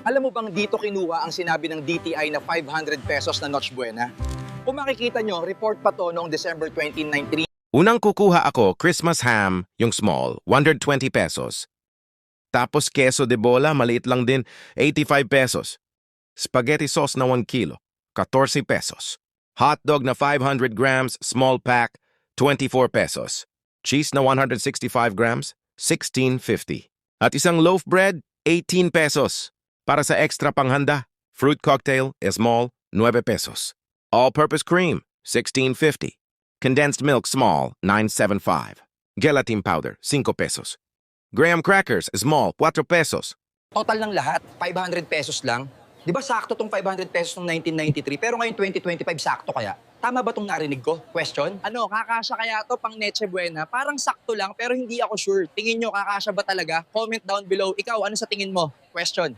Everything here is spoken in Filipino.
Alam mo bang dito kinuha ang sinabi ng DTI na 500 pesos na Noche Buena? Kung makikita nyo, report pa to noong December 2019. Unang kukuha ako, Christmas ham, yung small, 120 pesos. Tapos queso de bola, maliit lang din, 85 pesos. Spaghetti sauce na 1 kilo, 14 pesos. Hot dog na 500 grams, small pack, 24 pesos. Cheese na 165 grams, 16.50. At isang loaf bread, 18 pesos. Para sa extra panghanda, fruit cocktail, small, 9 pesos. All-purpose cream, 16.50. Condensed milk small, 9.75. Gelatin powder, 5 pesos. Graham crackers, small, 4 pesos. Total ng lahat, 500 pesos lang. Di ba sakto tong 500 pesos noong 1993, pero ngayon 2025 sakto kaya? Tama ba tong narinig ko? Question? Ano, kakasya kaya to pang Noche Buena? Parang sakto lang, pero hindi ako sure. Tingin nyo, kakasya ba talaga? Comment down below. Ikaw, ano sa tingin mo? Question.